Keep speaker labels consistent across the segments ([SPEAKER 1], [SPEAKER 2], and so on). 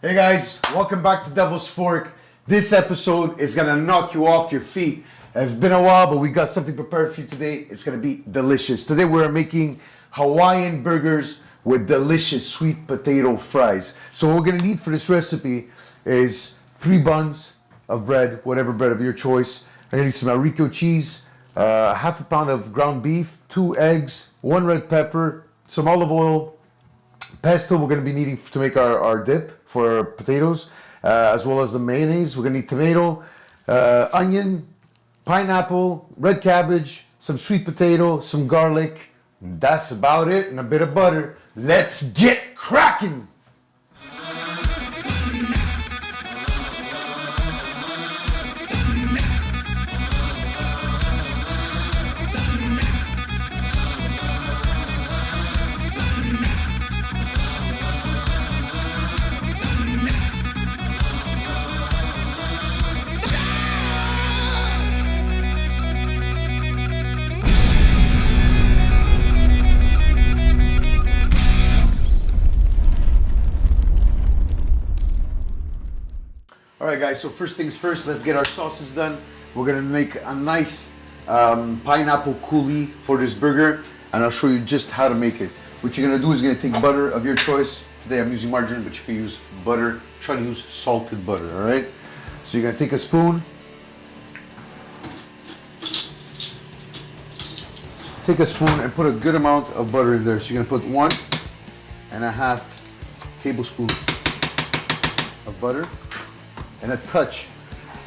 [SPEAKER 1] Hey guys, welcome back to Devil's Fork. This episode is gonna knock you off your feet. It's been a while, but we got something prepared for you today. It's gonna be delicious. Today we're making Hawaiian burgers with delicious sweet potato fries. So what we're gonna need for this recipe is 3 buns of bread, whatever bread of your choice. I'm gonna need some Arico cheese, half a pound of ground beef, 2 eggs, 1 red pepper, some olive oil, pesto we're going to be needing to make our dip for our potatoes, as well as the mayonnaise. We're going to need tomato, onion, pineapple, red cabbage, some sweet potato, some garlic. That's about it, and a bit of butter. Let's get cracking! Alright guys, so first things first, let's get our sauces done. We're gonna make a nice pineapple coulis for this burger, and I'll show you just how to make it. What you're gonna do is you're gonna take butter of your choice. Today I'm using margarine, but you can use butter. Try to use salted butter, alright? So you're gonna take a spoon. Take a spoon and put a good amount of butter in there. So you're gonna put 1.5 tablespoons of butter, and a touch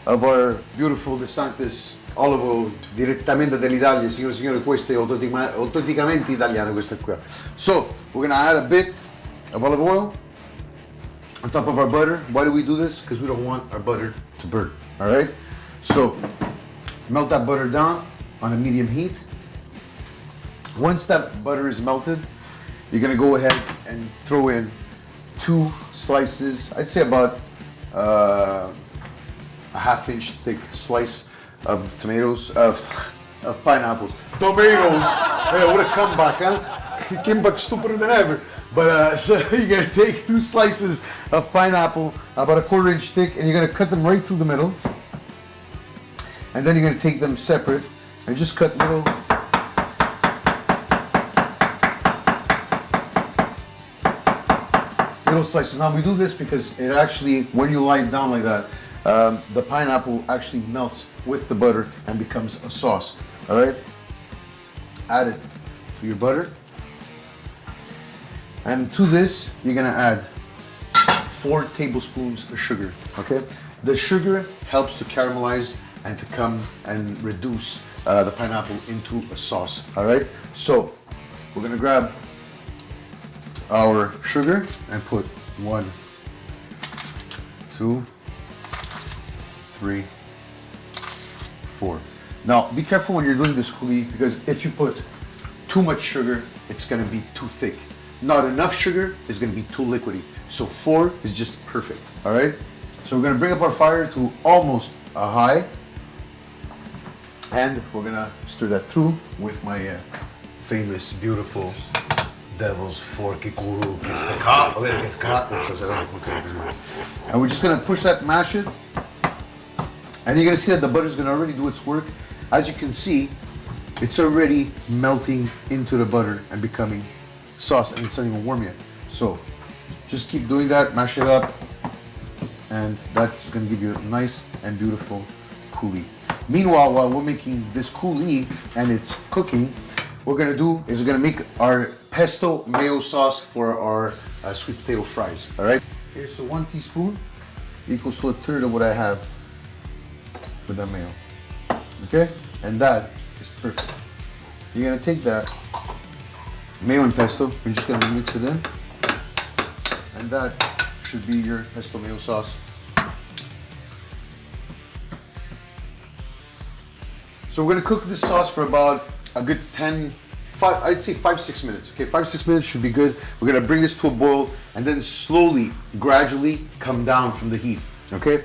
[SPEAKER 1] of our beautiful De Santis olive oil direttamente dall'Italia. Signore e signori, questo è autenticamente italiano, questo qua. So we're gonna add a bit of olive oil on top of our butter. Why do we do this? Because we don't want our butter to burn. All right. So melt that butter down on a medium heat. Once that butter is melted, you're gonna go ahead and throw in 2 slices. I'd say about a half-inch thick slice of tomatoes, of pineapples. Tomatoes! Hey, what a comeback, huh? Came back stupider than ever. But so you're gonna take 2 slices of pineapple, about a 1/4 inch thick, and you're gonna cut them right through the middle. And then you're gonna take them separate and just cut little slices. Now we do this because it actually, when you lie it down like that, the pineapple actually melts with the butter and becomes a sauce. All right, add it to your butter, and to this you're gonna add 4 tablespoons of sugar. Okay, the sugar helps to caramelize and to come and reduce the pineapple into a sauce. All right, so we're gonna grab our sugar and put 1, 2, 3, 4. Now be careful when you're doing this coulis, because if you put too much sugar, it's going to be too thick. Not enough sugar is going to be too liquidy. So 4 is just perfect. All right. So we're going to bring up our fire to almost a high, and we're going to stir that through with my famous, beautiful Devil's Fork Ikuru, and we're just gonna push that, mash it, and you're gonna see that the butter is gonna already do its work. As you can see, it's already melting into the butter and becoming sauce, and it's not even warm yet. So just keep doing that, mash it up, and that's gonna give you a nice and beautiful coulis. Meanwhile, while we're making this coulis and it's cooking, what we're gonna do is we're gonna make our pesto mayo sauce for our sweet potato fries. All right. Okay, so 1 teaspoon equals to 1/3 of what I have with that mayo. Okay, and that is perfect. You're gonna take that mayo and pesto. You're just gonna mix it in, and that should be your pesto mayo sauce. So we're gonna cook this sauce for about a good 5-6 minutes. Okay, 5-6 minutes should be good. We're gonna bring this to a boil and then slowly, gradually come down from the heat. Okay.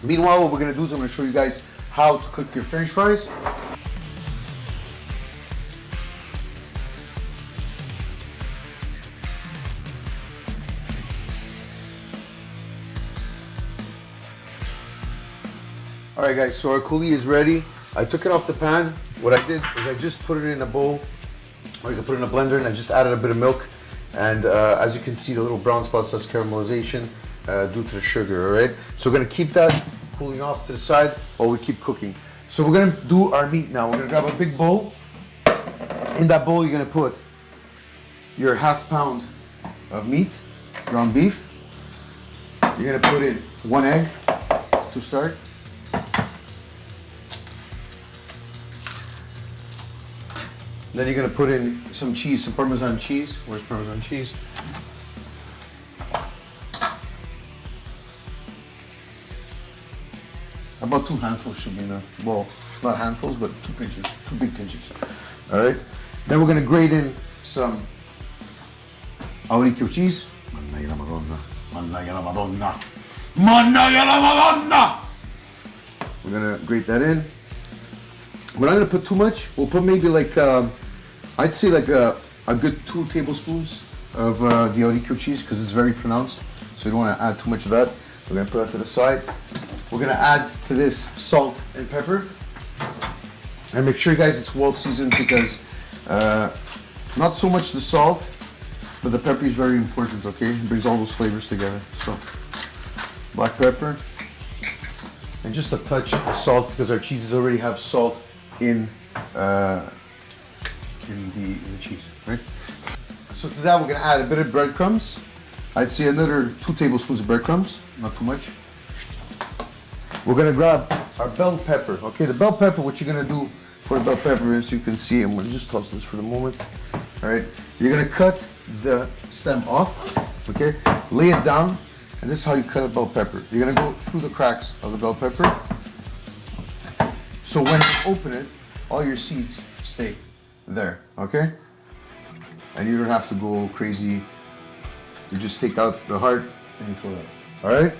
[SPEAKER 1] Meanwhile, what we're gonna do is I'm gonna show you guys how to cook your French fries. All right, guys, so our coulis is ready. I took it off the pan. What I did is I just put it in a bowl, or you can put it in a blender, and I just added a bit of milk. And as you can see, the little brown spots, that's caramelization due to the sugar, all right? So we're gonna keep that cooling off to the side while we keep cooking. So we're gonna do our meat now. We're gonna grab a big bowl. In that bowl, you're gonna put your ½ pound of meat, ground beef. You're gonna put in 1 egg to start. Then you're gonna put in some cheese, some Parmesan cheese. Where's Parmesan cheese? About 2 handfuls should be enough. Well, not handfuls, but 2 pinches, 2 big pinches. All right. Then we're gonna grate in some auricchio cheese. Mannaggia la Madonna. Mannaggia la Madonna. Mannaggia la Madonna. We're gonna grate that in. We're not gonna put too much. We'll put maybe like, I'd say like a good 2 tablespoons of the auricchio cheese because it's very pronounced. So you don't want to add too much of that. We're gonna put that to the side. We're gonna add to this salt and pepper. And make sure, guys, it's well seasoned because not so much the salt, but the pepper is very important, okay? It brings all those flavors together. So, black pepper. And just a touch of salt because our cheeses already have salt in the cheese, right? So to that we're gonna add a bit of breadcrumbs. I'd say another 2 tablespoons of breadcrumbs, not too much. We're gonna grab our bell pepper, okay? The bell pepper, what you're gonna do for the bell pepper is, you can see, I'm gonna just toss this for the moment, all right? You're gonna cut the stem off, okay? Lay it down, and this is how you cut a bell pepper. You're gonna go through the cracks of the bell pepper. So when you open it, all your seeds stay there, okay? And you don't have to go crazy. You just take out the heart and you throw it out, all right?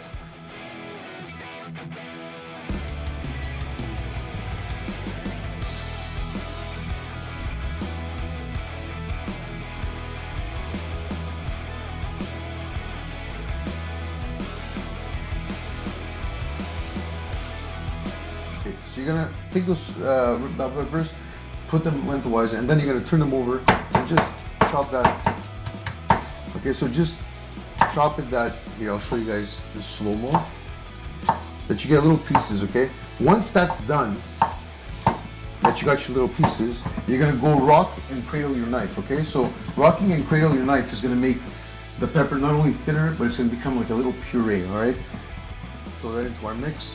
[SPEAKER 1] So you're gonna take those bell peppers, put them lengthwise, and then you're gonna turn them over and just chop that. Okay, so just chop it that, here, I'll show you guys in slow-mo, that you get little pieces, okay? Once that's done, that you got your little pieces, you're gonna go rock and cradle your knife, okay? So rocking and cradle your knife is gonna make the pepper not only thinner, but it's gonna become like a little puree, all right? Throw that into our mix.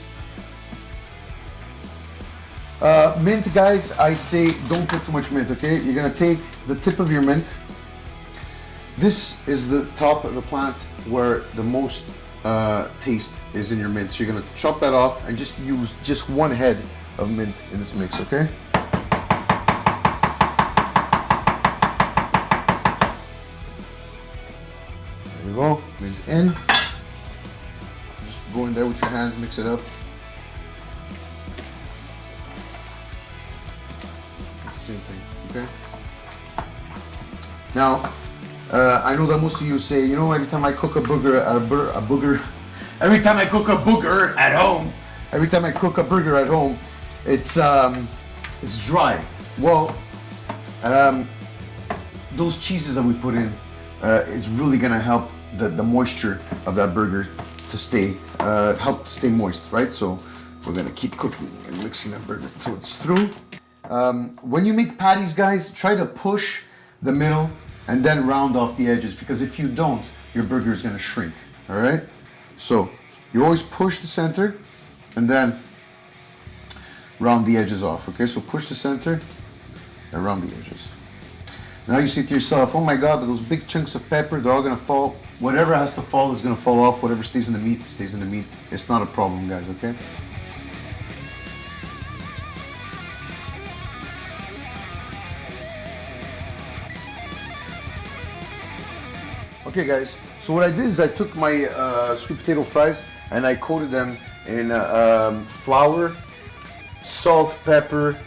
[SPEAKER 1] Mint, guys, I say don't put too much mint, okay? You're gonna take the tip of your mint. This is the top of the plant where the most taste is in your mint. So you're gonna chop that off and just use just 1 head of mint in this mix, okay? There you go, mint in. Just go in there with your hands, mix it up. Same thing, okay? Now, I know that most of you say, you know, every time I cook a burger at every time I cook a burger at home, it's dry. Well, those cheeses that we put in is really gonna help the moisture of that burger to stay, help to stay moist, right? So we're gonna keep cooking and mixing that burger until it's through. When you make patties, guys, try to push the middle and then round off the edges, because if you don't, your burger is gonna shrink, all right? So you always push the center and then round the edges off, okay? So push the center and round the edges. Now you say to yourself, oh my God, but those big chunks of pepper, they're all gonna fall. Whatever has to fall is gonna fall off. Whatever stays in the meat, stays in the meat. It's not a problem, guys, okay? Okay, guys, so what I did is I took my sweet potato fries and I coated them in flour, salt, pepper,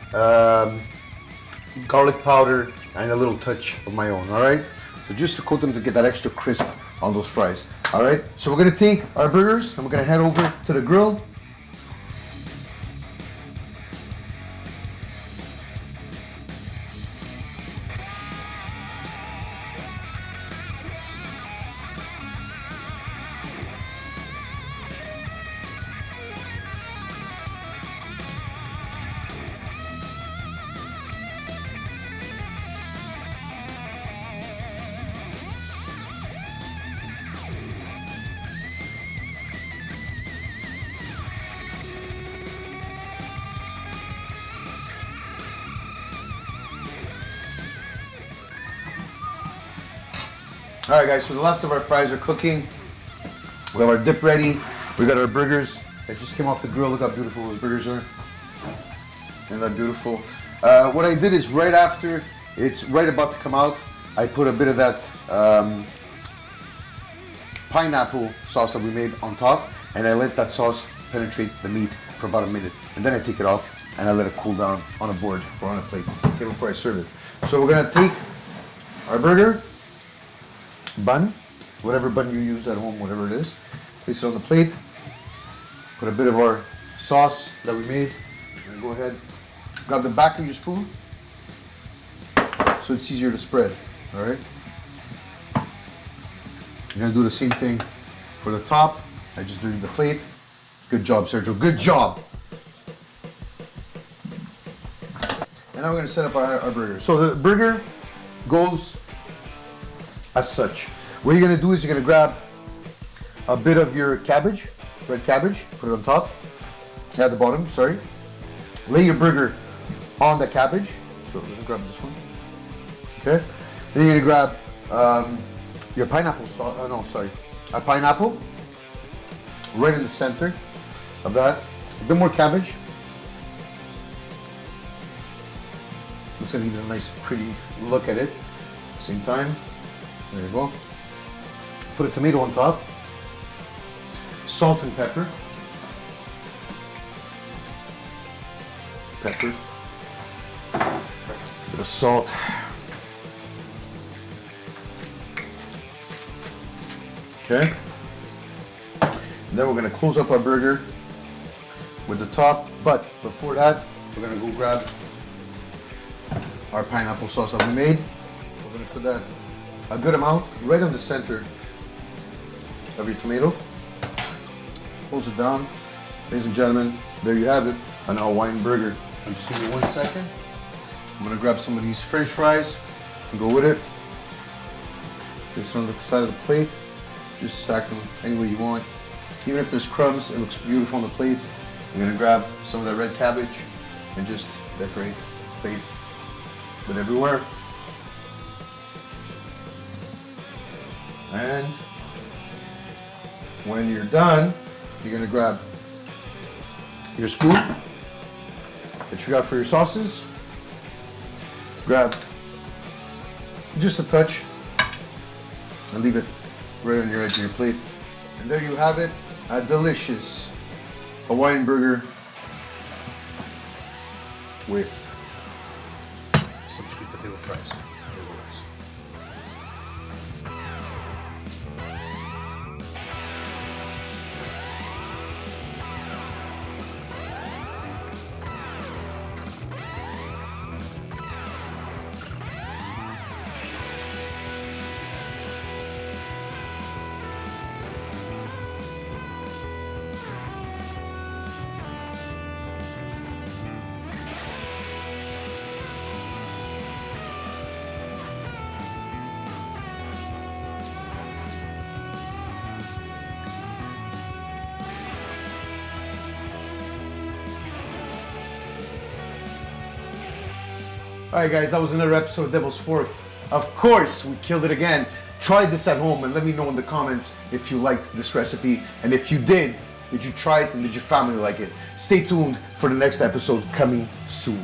[SPEAKER 1] garlic powder, and a little touch of my own, all right? So just to coat them to get that extra crisp on those fries, all right? So we're gonna take our burgers and we're gonna head over to the grill. All right, guys, so the last of our fries are cooking. We have our dip ready. We got our burgers that just came off the grill. Look how beautiful those burgers are. Isn't that beautiful? What I did is right after it's right about to come out, I put a bit of that pineapple sauce that we made on top, and I let that sauce penetrate the meat for about a minute. And then I take it off and I let it cool down on a board or on a plate, okay, before I serve it. So we're gonna take our burger, bun, whatever bun you use at home, whatever it is, place it on the plate, put a bit of our sauce that we made, and go ahead, grab the back of your spoon so it's easier to spread, all right? You're gonna do the same thing for the top. I just did the plate. Good job, Sergio, good job. And now we're gonna set up our burger. So the burger goes as such. What you're gonna do is you're gonna grab a bit of your cabbage, red cabbage, put it on top, at the bottom, sorry. Lay your burger on the cabbage. So let me grab this one. Okay. Then you're gonna grab your pineapple sauce, a pineapple right in the center of that. A bit more cabbage. It's gonna give it a nice, pretty look at it. Same time, there you go. Put a tomato on top. Salt and pepper. Pepper. Bit of salt. Okay. And then we're gonna close up our burger with the top, but before that, we're gonna go grab our pineapple sauce that we made. We're gonna put that a good amount right on the center of your tomato. Close it down. Ladies and gentlemen, there you have it, an Hawaiian burger. And just give me 1 second. I'm gonna grab some of these French fries and go with it. Place it on the side of the plate. Just stack them any way you want. Even if there's crumbs, it looks beautiful on the plate. I'm gonna grab some of that red cabbage and just decorate the plate with everywhere. And when you're done, you're gonna grab your spoon that you got for your sauces. Grab just a touch and leave it right on your edge of your plate. And there you have it, a delicious Hawaiian burger with some sweet potato fries. Alright guys, that was another episode of Devil's Fork. Of course, we killed it again. Try this at home and let me know in the comments if you liked this recipe. And if you did you try it and did your family like it? Stay tuned for the next episode coming soon.